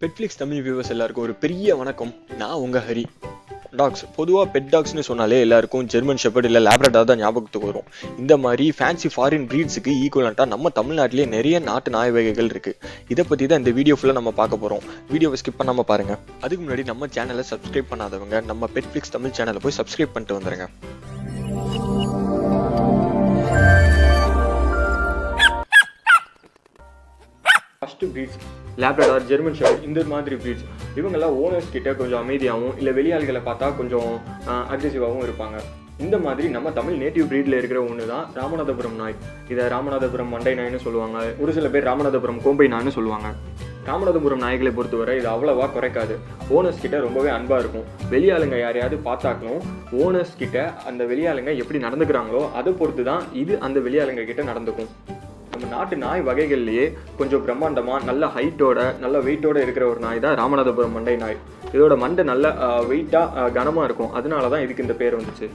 பெட்ஃப்ளிக்ஸ் Tamil viewers எல்லாருக்கும் ஒரு பெரிய வணக்கம். நான் உங்க ஹரி. டாக்ஸ் பொதுவாக பெட் டாக்ஸ்னு சொன்னாலே எல்லாருக்கும் ஜெர்மன் ஷெப்பர்ட் இல்லை லேப்ரடார் தான் ஞாபகத்துக்கு வரும். இந்த மாதிரி ஃபேன்சி ஃபாரின் ப்ரீட்ஸுக்கு ஈக்குவலண்ட்டாக நம்ம தமிழ்நாட்டிலே நிறைய நாட்டு நாய் வகைகள் இருக்கு. இதை பற்றி தான் இந்த வீடியோ ஃபுல்லாக நம்ம பார்க்க போகிறோம். வீடியோவை ஸ்கிப் பண்ணாமல் பாருங்க. அதுக்கு முன்னாடி நம்ம சேனலை சப்ஸ்கிரைப் பண்ணாதவங்க நம்ம பெட்ஃப்ளிக்ஸ் தமிழ் சேனலை போய் சப்ஸ்கிரைப் பண்ணிட்டு வந்துருங்க. First breeds Labrador, German shepherd, இந்த மாதிரி ப்ரீட்ஸ் இவங்கெல்லாம் ஓனர்ஸ் கிட்ட கொஞ்சம் அமைதியாகவும் இல்லை வெளியாள்களை பார்த்தா கொஞ்சம் அக்ரெசிவாகவும் இருப்பாங்க. இந்த மாதிரி நம்ம தமிழ் நேட்டிவ் ப்ரீடில் இருக்கிற ஒன்று தான் ராமநாதபுரம் நாய். இதை ராமநாதபுரம் மண்டை நாய்னு சொல்லுவாங்க. ஒரு சில பேர் ராமநாதபுரம் கோம்பை நாய்னு சொல்லுவாங்க. ராமநாதபுரம் நாய்களை பொறுத்தவரை இது அவ்வளவா குறைக்காது. ஓனர்ஸ் கிட்ட ரொம்பவே அன்பாக இருக்கும். வெளியாளுங்க யாரையாவது பார்த்தாக்கணும் ஓனர்ஸ் கிட்ட அந்த வெளியாளுங்க எப்படி நடந்துக்கிறாங்களோ அதை பொறுத்து தான் இது அந்த வெளியாளுங்க கிட்ட நடந்துக்கும். நம்ம நாட்டு நாய் வகைகள்லேயே கொஞ்சம் பிரம்மாண்டமாக நல்ல ஹைட்டோட நல்ல வெயிட்டோட இருக்கிற ஒரு நாய் தான் ராமநாதபுரம் மண்டை நாய். இதோட மண்டை நல்ல வெயிட்டாக கனமாக இருக்கும். அதனால தான் இதுக்கு இந்த பேர் வந்துச்சு.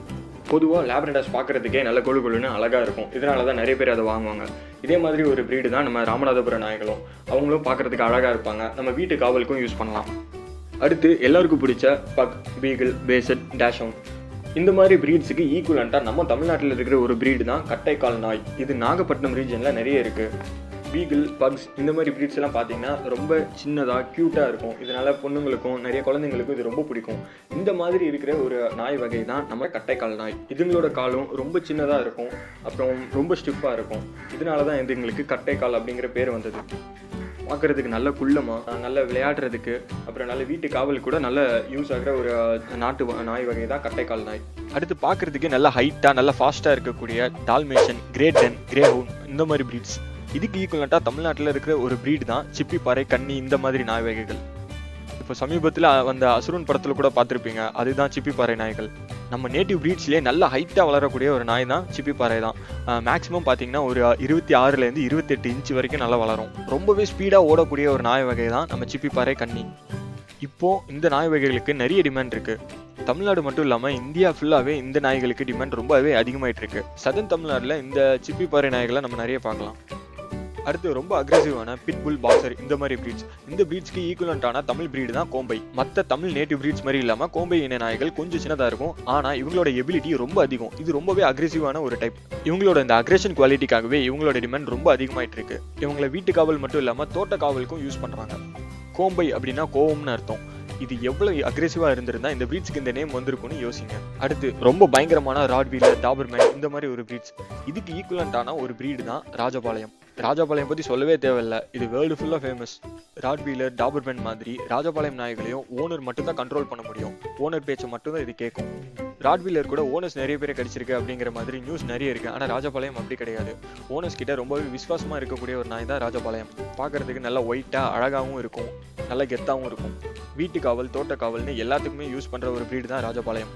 பொதுவாக லேப்ரடார்ஸ் பார்க்குறதுக்கே நல்ல கொழு கொழுன்னு அழகாக இருக்கும். இதனால தான் நிறைய பேர் அதை வாங்குவாங்க. இதே மாதிரி ஒரு ப்ரீடு தான் நம்ம ராமநாதபுரம் நாய்களும். அவங்களும் பார்க்குறதுக்கு அழகாக இருப்பாங்க. நம்ம வீட்டு காவலுக்கும் யூஸ் பண்ணலாம். அடுத்து எல்லாருக்கும் பிடிச்ச பக், பீகிள், பேசட், டேஷவுன் இந்த மாதிரி ப்ரீட்ஸுக்கு ஈக்குவலண்ட்டாக நம்ம தமிழ்நாட்டில் இருக்கிற ஒரு ப்ரீடு தான் கட்டைக்கால் நாய். இது நாகப்பட்டினம் ரீஜனில் நிறைய இருக்குது. பீகிள், பக்ஸ் இந்த மாதிரி ப்ரீட்ஸ் எல்லாம் பார்த்தீங்கன்னா ரொம்ப சின்னதாக க்யூட்டாக இருக்கும். இதனால் பொண்ணுங்களுக்கும் நிறைய குழந்தைங்களுக்கும் இது ரொம்ப பிடிக்கும். இந்த மாதிரி இருக்கிற ஒரு நாய் வகை தான் நம்ம கட்டைக்கால் நாய். இதுங்களோட காலும் ரொம்ப சின்னதாக இருக்கும், அப்புறம் ரொம்ப ஸ்டிஃபாக இருக்கும். இதனால தான் இதுங்களுக்கு கட்டைக்கால் அப்படிங்கிற பேர் வந்தது. பார்க்குறதுக்கு நல்ல குள்ளமாக, நல்ல விளையாடுறதுக்கு, அப்புறம் நல்ல வீட்டு காவல் கூட நல்ல யூஸ் ஆகிற ஒரு நாட்டு நாய் வகை தான் கட்டைக்கால் நாய். அடுத்து பார்க்குறதுக்கு நல்ல ஹைட்டாக நல்ல ஃபாஸ்ட்டாக இருக்கக்கூடிய டால்மேஷன், கிரேட்டன், கிரேஹவுண்ட் இந்த மாதிரி ப்ரீட்ஸ். இதுக்கு ஈக்குவலண்ட்டாக தமிழ்நாட்டில் இருக்கிற ஒரு ப்ரீட் தான் சிப்பிப்பாறை, கன்னி இந்த மாதிரி நாய் வகைகள். இப்போ சமீபத்தில் வந்த அசுரன் படத்தில் கூட பார்த்துருப்பீங்க, அதுதான் சிப்பிப்பாறை நாய்கள். நம்ம நேட்டிவ் ப்ரீட்ஸ்லேயே நல்ல ஹைட்டாக வளரக்கூடிய ஒரு நாய் தான் சிப்பிப்பாறை தான். மேக்ஸிமம் பார்த்தீங்கன்னா ஒரு 26லேருந்து 28 இன்ச்சு வரைக்கும் நல்லா வளரும். ரொம்பவே ஸ்பீடாக ஓடக்கூடிய ஒரு நாய் வகை தான் நம்ம சிப்பிப்பாறை, கன்னி. இப்போது இந்த நாய் வகைகளுக்கு நிறைய டிமாண்ட் இருக்குது. தமிழ்நாடு மட்டும் இல்லாமல் இந்தியா ஃபுல்லாகவே இந்த நாய்களுக்கு டிமாண்ட் ரொம்பவே அதிகமாகிட்டு இருக்கு. சதன் தமிழ்நாட்டில் இந்த சிப்பிப்பாறை நாய்களை நம்ம நிறைய பார்க்கலாம். அடுத்து ரொம்ப அக்ரெசிவான பிட்புல், பாக்ஸர் இந்த மாதிரி ப்ரீட்ஸ். இந்த ப்ரீட்ஸ்க்கு ஈக்குவலண்டான தமிழ் ப்ரீடு தான் கோம்பை. மற்ற தமிழ் நேட்டிவ் ப்ரீட்ஸ் மாதிரி இல்லாமல் கோம்பை இன நாய்கள் கொஞ்சம் சின்னதாக இருக்கும். ஆனால் இவங்களோட எபிலிட்டி ரொம்ப அதிகம். இது ரொம்பவே அக்ரெசிவான ஒரு டைப். இவங்களோட இந்த அக்ரெஷன் குவாலிட்டிக்காகவே இவங்களோட டிமாண்ட் ரொம்ப அதிகமாயிட்டு இருக்கு. இவங்களை வீட்டு காவல் மட்டும் இல்லாமல் தோட்ட காவலுக்கும் யூஸ் பண்ணுறாங்க. கோம்பை அப்படின்னா கோவம்னு அர்த்தம். இது எவ்வளவு அக்ரெசிவா இருந்திருந்தா இந்த ப்ரீட்ஸ்க்கு இந்த நேம் வந்திருக்கும்னு யோசிங்க. அடுத்து ரொம்ப பயங்கரமான ராட்வீலர், டாபர்மேன் இந்த மாதிரி ஒரு ப்ரீட்ஸ். இதுக்கு ஈக்குவலண்டான ஒரு ப்ரீடு தான் ராஜபாளையம். ராஜபாளையம் பற்றி சொல்லவே தேவையில்லை, இது வேர்ல்டு ஃபுல்லாக ஃபேமஸ். ராட்வீலர், டாபர்மேன் மாதிரி ராஜபாளையம் நாய்களையும் ஓனர் மட்டும் தான் கண்ட்ரோல் பண்ண முடியும். ஓனர் பேச்சை மட்டும் தான் இது கேட்கும். ராட்வீலர் கூட ஓனர்ஸ் நிறைய பேரை கடிச்சிருக்கு அப்படிங்கிற மாதிரி நியூஸ் நிறைய இருக்கு. ஆனால் ராஜபாளையம் அப்படி கிடையாது. ஓனர்ஸ் கிட்ட ரொம்பவே விசுவாசமா இருக்கக்கூடிய ஒரு நாய் தான் ராஜபாளையம். பார்க்கறதுக்கு நல்லா ஒயிட்டா அழகாகவும் இருக்கும், நல்ல கெத்தாகவும் இருக்கும். வீட்டு காவல், தோட்ட காவல்னு எல்லாத்துக்குமே யூஸ் பண்ற ஒரு ப்ரீட் தான் ராஜபாளையம்.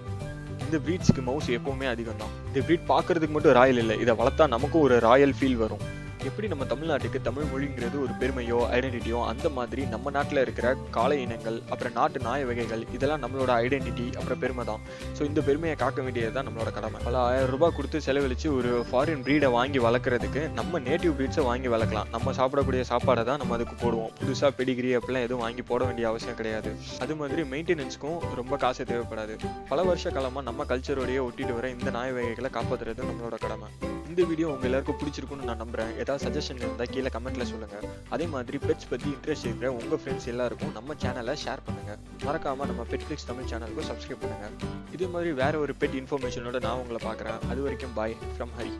இந்த ப்ரீட்ஸ்க்கு மவுஸ் எப்பவுமே அதிகம் தான். இந்த ப்ரீட் பார்க்கறதுக்கு மட்டும் ராயல் இல்லை, இதை வளர்த்தா நமக்கும் ஒரு ராயல் ஃபீல் வரும். எப்படி நம்ம தமிழ்நாட்டுக்கு தமிழ் மொழிங்கிறது ஒரு பெருமையோ ஐடென்டிட்டியோ, அந்த மாதிரி நம்ம நாட்டில் இருக்கிற காளை இனங்கள், அப்புறம் நாட்டு நாய் வகைகள் இதெல்லாம் நம்மளோட ஐடென்டிட்டி, அப்புறம் பெருமை தான். ஸோ இந்த பெருமையை காக்க வேண்டியது தான் நம்மளோட கடமை. பல 1000 ரூபாய் கொடுத்து செலவழித்து ஒரு ஃபாரின் ப்ரீடை வாங்கி வளர்க்குறதுக்கு நம்ம நேட்டிவ் ப்ரீட்ஸை வாங்கி வளர்க்கலாம். நம்ம சாப்பிடக்கூடிய சாப்பாடை தான் நம்ம அதுக்கு போடுவோம். புதுசாக பெடிகிரி அப்படிலாம் எதுவும் வாங்கி போட வேண்டிய அவசியம் கிடையாது. அது மாதிரி மெயின்டெனன்ஸ்க்கும் ரொம்ப காசு தேவைப்படாது. பல வருஷ காலமாக நம்ம கல்ச்சரோடையே ஒட்டிட்டு வர இந்த நாய் வகைகளை காப்பாற்றுறது நம்மளோட கடமை. இந்த வீடியோ உங்க எல்லாருக்கும் பிடிச்சிருக்குன்னு நான் நம்புறேன். ஏதாவது சஜஷன் இருந்தால் கீழே கமெண்ட்ல சொல்லுங்க. அதே மாதிரி பெட்ஸ் பத்தி இன்ட்ரெஸ்ட் இருக்கிற உங்க ஃப்ரெண்ட்ஸ் எல்லாருக்கும் நம்ம சேனலை ஷேர் பண்ணுங்க. மறக்காம நம்ம பெட்ஃப்ளிக்ஸ் தமிழ் சேனலுக்கு சப்ஸ்கிரைப் பண்ணுங்க. இதே மாதிரி வேற ஒரு பெட் இன்ஃபர்மேஷனோட நான் உங்களை பார்க்குறேன். அது வரைக்கும் பாய் ஃப்ரம் ஹரி.